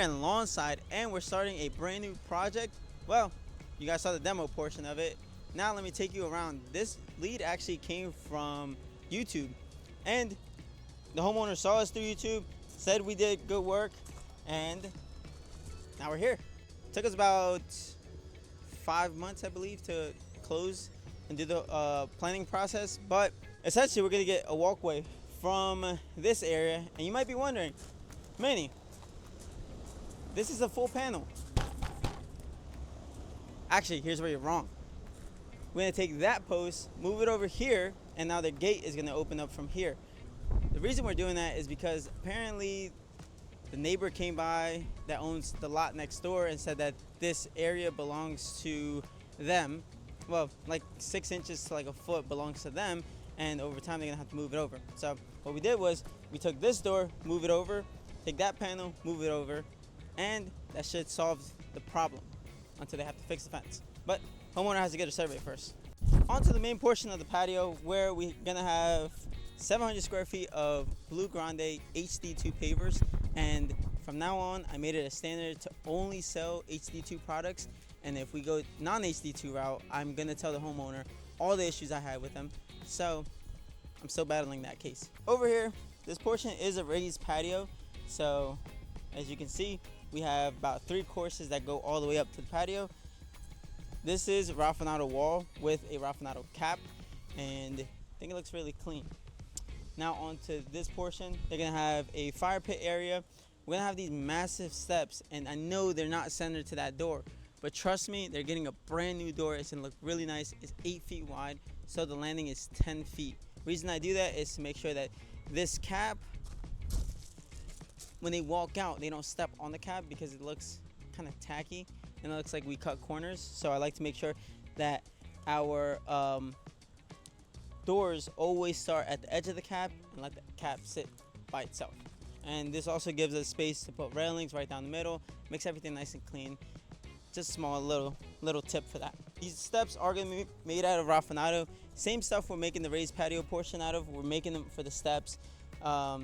in Lawnside and we're starting a brand new project. Well, you guys saw the demo portion of it. Now let me take you around. This lead actually came from YouTube, and the homeowner saw us through YouTube, said we did good work, and now we're here. It took us about 5 months, I believe, to close and do the planning process, but essentially we're gonna get a walkway from this area. And you might be wondering, Manny, this is a full panel. Actually, here's where you're wrong. We're gonna take that post, move it over here, and now the gate is gonna open up from here. The reason we're doing that is because apparently the neighbor came by that owns the lot next door and said that this area belongs to them. Well, like 6 inches to like a foot belongs to them, and over time they're gonna have to move it over. So what we did was we took this door, move it over, take that panel, move it over, and that should solve the problem until they have to fix the fence. But homeowner has to get a survey first. On to the main portion of the patio, where we're gonna have 700 square feet of Blue Grande HD2 pavers, and from now on I made it a standard to only sell HD2 products. And if we go non-HD2 route, I'm gonna tell the homeowner all the issues I had with them. So I'm still battling that case. Over here, this portion is a raised patio. So as you can see, we have about 3 courses that go all the way up to the patio. This is a Raffinado wall with a Raffinado cap, and I think it looks really clean. Now onto this portion, they're gonna have a fire pit area. We're gonna have these massive steps, and I know they're not centered to that door, but trust me, they're getting a brand new door. It's gonna look really nice. It's 8 feet wide, so the landing is 10 feet. Reason I do that is to make sure that this cap, when they walk out, they don't step on the cap because it looks kind of tacky and it looks like we cut corners. So I like to make sure that our doors always start at the edge of the cap and let the cap sit by itself. And this also gives us space to put railings right down the middle, makes everything nice and clean. Just a small little tip for that. These steps are gonna be made out of Raffinado. Same stuff we're making the raised patio portion out of, we're making them for the steps. No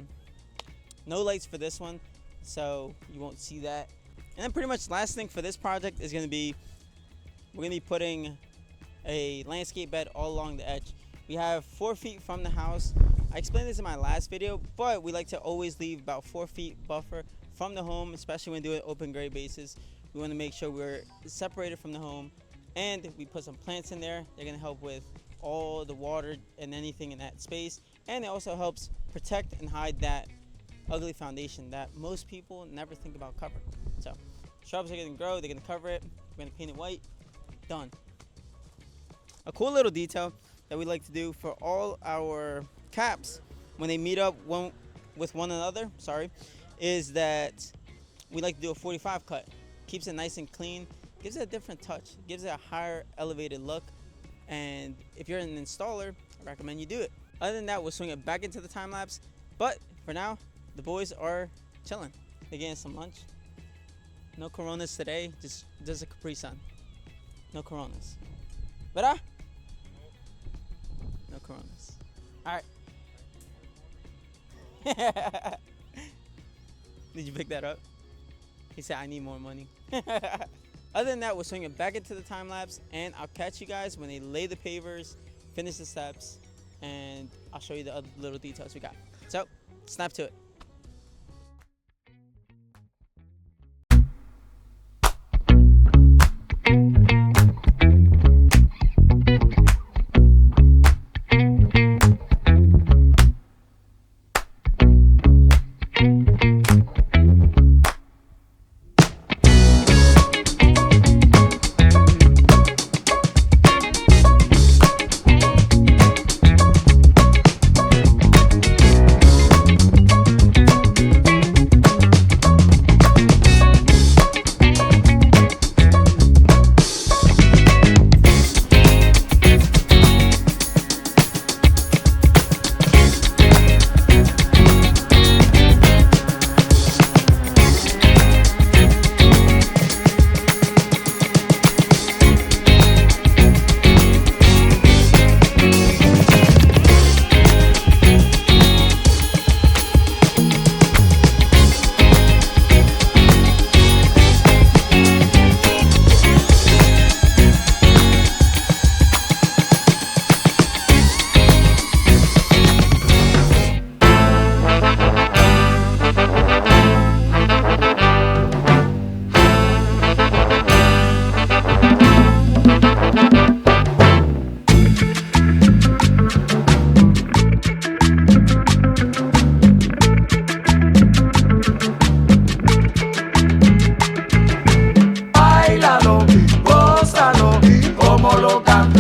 lights for this one, so you won't see that. And then pretty much last thing for this project is gonna be, we're gonna be putting a landscape bed all along the edge. We have 4 feet from the house. I explained this in my last video, but we like to always leave about 4 feet buffer from the home, especially when doing open grade bases. We want to make sure we're separated from the home, and we put some plants in there. They're gonna help with all the water and anything in that space, and it also helps protect and hide that ugly foundation that most people never think about covering. So shrubs are gonna grow, they're gonna cover it, we're gonna paint it white, done. A cool little detail that we like to do for all our caps when they meet up with one another, is that we like to do a 45 cut. Keeps it nice and clean, gives it a different touch, gives it a higher elevated look. And if you're an installer, I recommend you do it. Other than that, we'll swing it back into the time lapse. But for now, the boys are chilling. They're getting some lunch. No Coronas today, just a Capri Sun. No Coronas. But no Coronas. All right. Did you pick that up? He said, I need more money. Other than that, we'll swing it back into the time lapse, and I'll catch you guys when they lay the pavers, finish the steps, and I'll show you the other little details we got. So, snap to it.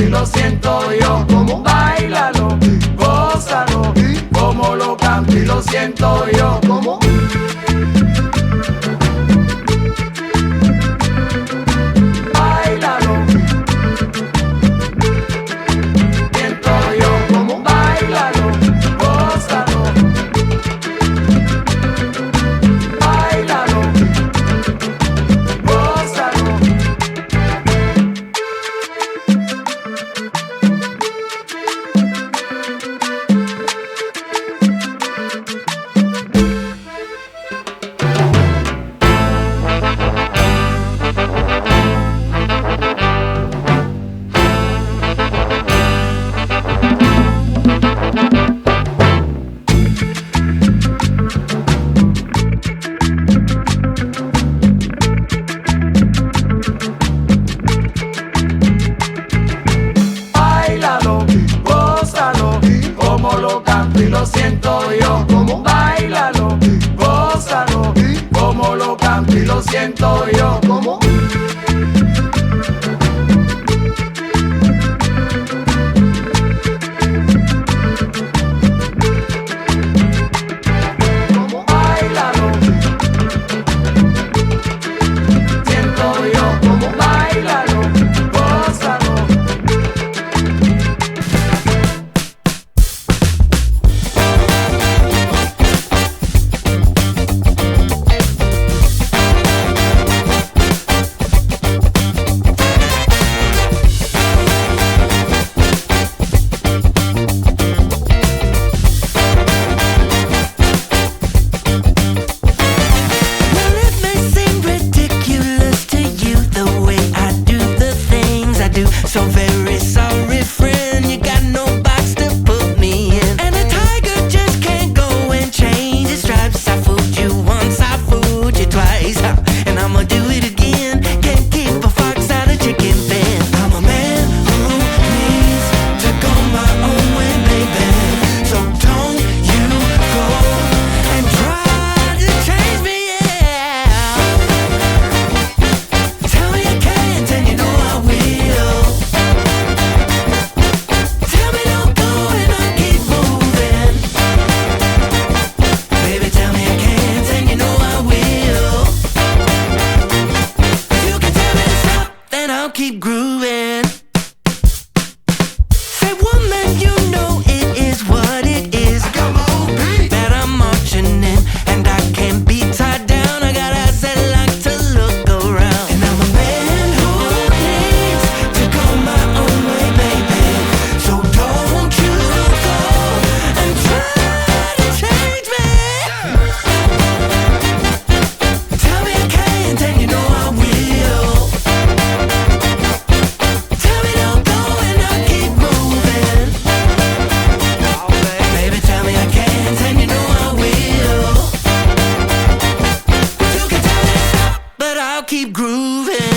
lo siento yo. ¿Cómo? Báilalo, gózalo, como lo canto y lo siento yo. ¿Cómo? Báilalo, siento yo. ¿Cómo? Báilalo, gózalo, báilalo, gózalo. Báilalo, gózalo, como lo canto y lo siento yo. ¿Cómo? Báilalo, gózalo, como lo canto y lo siento yo. ¿Cómo? ¿Cómo? Báilalo, siento yo. ¿Cómo? Báilalo, gózalo. Well, it may seem ridiculous to you the way I do the things I do. So very sorry, friend, you got no box to put me in. And a tiger just can't go and change his stripes. I fooled you once, I fooled you twice, and I'ma do it again. Can't keep a fox out of chicken pen. I'm a man who needs to go my own way, baby. So don't you go and try to change me, yeah. Tell me you can't and you know I will. Tell me don't go and I'll keep moving. Baby, tell me you can't and you know I will. If you can tell me to stop, then I'll keep grooving. Say, woman, you know it is what it is. I got my own beat that I'm marching in, and I can't be tied down. I got eyes that like to look around, and I'm a man who needs to go my own way, baby. So don't you go and try to change me. Tell me you can't, and you know I will. Tell me don't go and I'll keep moving. Baby, tell me I can't, and you know I will. You can tell me to stop, but I'll keep grooving.